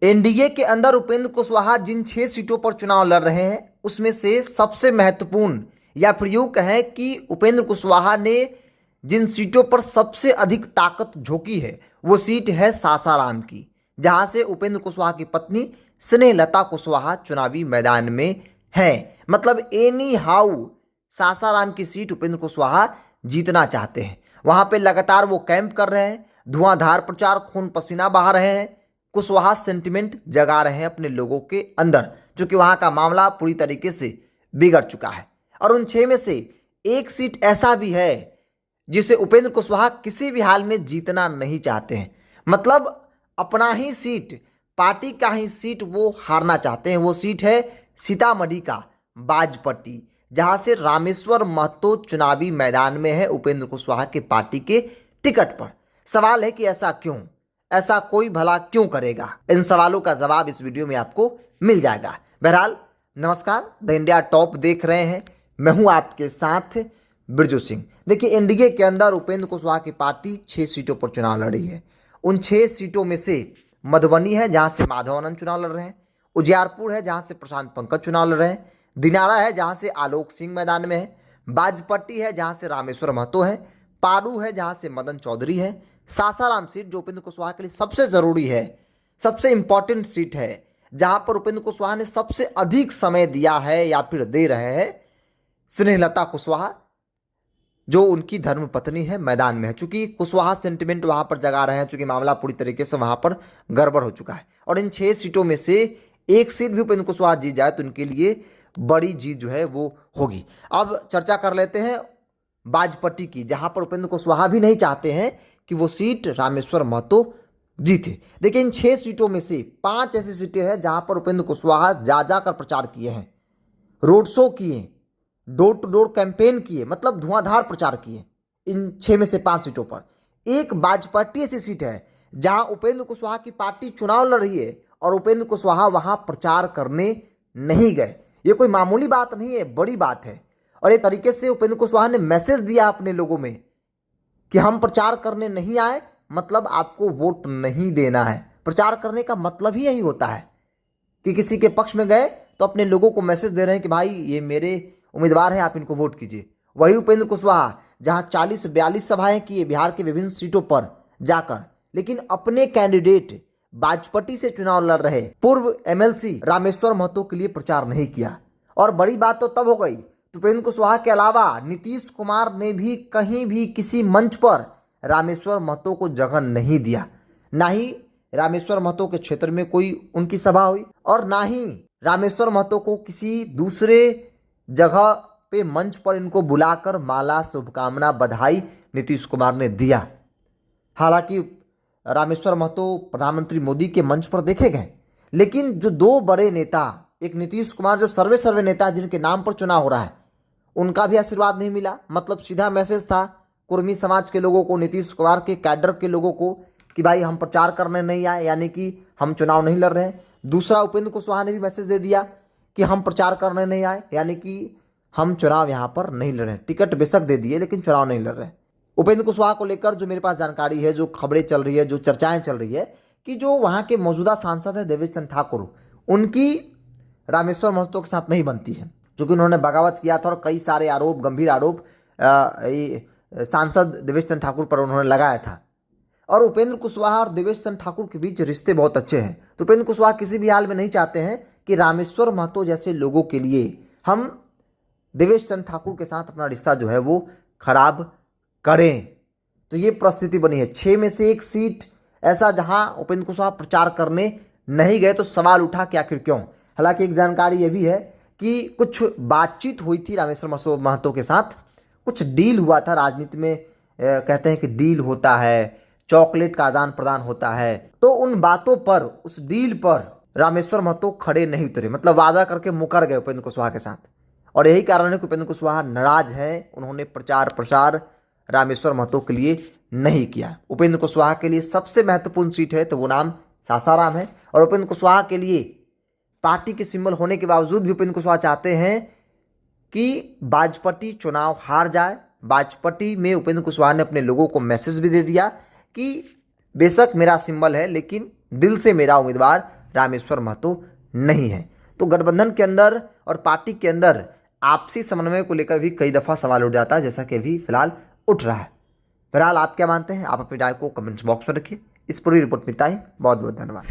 NDA के अंदर उपेंद्र कुशवाहा जिन 6 सीटों पर चुनाव लड़ रहे हैं उसमें से सबसे महत्वपूर्ण या फिर यूं कहें कि उपेंद्र कुशवाहा ने जिन सीटों पर सबसे अधिक ताकत झोंकी है वो सीट है सासाराम की, जहां से उपेंद्र कुशवाहा की पत्नी स्नेहलता कुशवाहा चुनावी मैदान में हैं। मतलब एनी हाउ सासाराम की सीट उपेंद्र कुशवाहा जीतना चाहते हैं। वहां पे लगातार वो कैंप कर रहे हैं, धुआंधार प्रचार, खून पसीना बहा रहे हैं, कुशवाहा सेंटिमेंट जगा रहे हैं अपने लोगों के अंदर, क्योंकि वहां का मामला पूरी तरीके से बिगड़ चुका है। और उन 6 में से एक सीट ऐसा भी है जिसे उपेंद्र कुशवाहा किसी भी हाल में जीतना नहीं चाहते हैं। मतलब अपना ही सीट, पार्टी का ही सीट वो हारना चाहते हैं। वो सीट है सीतामढ़ी का बाजपट्टी, जहां से रामेश्वर महतो चुनावी मैदान में है उपेंद्र कुशवाहा के पार्टी के टिकट पर। सवाल है कि ऐसा क्यों, ऐसा कोई भला क्यों करेगा? इन सवालों का जवाब इस वीडियो में आपको मिल जाएगा। बहरहाल नमस्कार, द इंडिया टॉप देख रहे हैं, मैं हूं आपके साथ बिरजू सिंह। देखिए, एनडीए के अंदर उपेंद्र कुशवाहा की पार्टी 6 सीटों पर चुनाव लड़ी है। उन 6 सीटों में से मधुबनी है जहां से माधव आनंद चुनाव लड़ रहे हैं, उजियारपुर है जहां से प्रशांत पंकज चुनाव लड़ रहे हैं, दिनारा है जहां से आलोक सिंह मैदान में है, बाजपट्टी है जहां से रामेश्वर महतो है, पारू है जहां से मदन चौधरी है, सासाराम सीट जो उपेंद्र कुशवाहा के लिए सबसे जरूरी है, सबसे इंपॉर्टेंट सीट है, जहां पर उपेंद्र कुशवाहा ने सबसे अधिक समय दिया है या फिर दे रहे हैं, स्नेहलता कुशवाहा जो उनकी धर्मपत्नी है मैदान में है। चूंकि कुशवाहा सेंटिमेंट वहां पर जगा रहे हैं, चूंकि मामला पूरी तरीके से वहां पर गड़बड़ हो चुका है। और इन 6 सीटों में से एक सीट भी उपेंद्र कुशवाहा जीत जाए तो उनके लिए बड़ी जीत जो है वो होगी। अब चर्चा कर लेते हैं बाजपट्टी की, जहां पर उपेंद्र कुशवाहा भी नहीं चाहते हैं कि वो सीट रामेश्वर महतो जीते। देखिए, इन 6 सीटों में से 5 ऐसी सीटें हैं जहां पर उपेंद्र कुशवाहा जा जाकर प्रचार किए हैं, रोड शो किए, डोर टू डोर कैंपेन किए, मतलब धुआंधार प्रचार किए। इन 6 में से 5 सीटों पर एक बाजपट्टी ऐसी सीट है जहां उपेंद्र कुशवाहा की पार्टी चुनाव लड़ रही है और उपेंद्र कुशवाहा वहां प्रचार करने नहीं गए। ये कोई मामूली बात नहीं है, बड़ी बात है। और एक तरीके से उपेंद्र कुशवाहा ने मैसेज दिया अपने लोगों में कि हम प्रचार करने नहीं आए, मतलब आपको वोट नहीं देना है। प्रचार करने का मतलब ही यही होता है कि किसी के पक्ष में गए तो अपने लोगों को मैसेज दे रहे हैं कि भाई ये मेरे उम्मीदवार हैं, आप इनको वोट कीजिए। वही उपेंद्र कुशवाहा जहां 40-42 सभाएं किए बिहार के विभिन्न सीटों पर जाकर, लेकिन अपने कैंडिडेट बाजपट्टी से चुनाव लड़ रहे पूर्व एमएलसी रामेश्वर महतो के लिए प्रचार नहीं किया। और बड़ी बात तो तब हो गई, उपेंद्र कुशवाहा के अलावा नीतीश कुमार ने भी कहीं भी किसी मंच पर रामेश्वर महतो को जगह नहीं दिया। ना ही रामेश्वर महतो के क्षेत्र में कोई उनकी सभा हुई और ना ही रामेश्वर महतो को किसी दूसरे जगह पे मंच पर इनको बुलाकर माला, शुभकामना, बधाई नीतीश कुमार ने दिया। हालांकि रामेश्वर महतो प्रधानमंत्री मोदी के मंच पर देखे गए, लेकिन जो 2 बड़े नेता, एक नीतीश कुमार जो सर्वे नेता जिनके नाम पर चुनाव हो रहा है, उनका भी आशीर्वाद नहीं मिला। मतलब सीधा मैसेज था कुर्मी समाज के लोगों को, नीतीश कुमार के कैडर के लोगों को कि भाई हम प्रचार करने नहीं आए, यानी कि हम चुनाव नहीं लड़ रहे हैं। दूसरा, उपेंद्र कुशवाहा ने भी मैसेज दे दिया कि हम प्रचार करने नहीं आए, यानी कि हम चुनाव यहाँ पर नहीं लड़ रहे हैं। टिकट बेशक दे दिए लेकिन चुनाव नहीं लड़ रहे हैं। उपेंद्र कुशवाहा को लेकर जो मेरे पास जानकारी है, जो खबरें चल रही है, जो चर्चाएं चल रही है कि जो वहाँ के मौजूदा सांसद है देवेश चंद्र ठाकुर, उनकी रामेश्वर महतो के साथ नहीं बनती है, क्योंकि उन्होंने बगावत किया था और कई सारे आरोप, गंभीर आरोप सांसद देवेश चंद्र ठाकुर पर उन्होंने लगाया था। और उपेंद्र कुशवाहा और देवेश चंद्र ठाकुर के बीच रिश्ते बहुत अच्छे हैं, तो उपेंद्र कुशवाहा किसी भी हाल में नहीं चाहते हैं कि रामेश्वर महतो जैसे लोगों के लिए हम देवेश चंद्र ठाकुर के साथ अपना रिश्ता जो है वो खराब करें। तो ये परिस्थिति बनी है। 6 में से एक सीट ऐसा जहां उपेंद्र कुशवाहा प्रचार करने नहीं गए, तो सवाल उठा कि आखिर क्यों। हालांकि एक जानकारी ये भी है कि कुछ बातचीत हुई थी रामेश्वर महतो के साथ, कुछ डील हुआ था। राजनीति में कहते हैं कि डील होता है, चॉकलेट का आदान प्रदान होता है। तो उन बातों पर, उस डील पर रामेश्वर महतो खड़े नहीं उतरे, मतलब वादा करके मुकर गए उपेंद्र कुशवाहा के साथ। और यही कारण है कि उपेंद्र कुशवाहा नाराज हैं। उन्होंने प्रचार प्रसार रामेश्वर महतो के लिए नहीं किया। उपेंद्र कुशवाहा के लिए सबसे महत्वपूर्ण सीट है तो वो नाम सासाराम है। और उपेंद्र कुशवाहा के लिए पार्टी के सिंबल होने के बावजूद भी उपेंद्र कुशवाहा चाहते हैं कि बाजपट्टी चुनाव हार जाए। बाजपट्टी में उपेंद्र कुशवाहा ने अपने लोगों को मैसेज भी दे दिया कि बेशक मेरा सिंबल है, लेकिन दिल से मेरा उम्मीदवार रामेश्वर महतो नहीं है। तो गठबंधन के अंदर और पार्टी के अंदर आपसी समन्वय को लेकर भी कई दफ़ा सवाल उठ जाता है, जैसा कि अभी फिलहाल उठ रहा है। फिलहाल आप क्या मानते हैं? आप अपनी राय को कमेंट्स बॉक्स में रखिए। इस पूरी रिपोर्ट में इतना ही। बहुत बहुत धन्यवाद।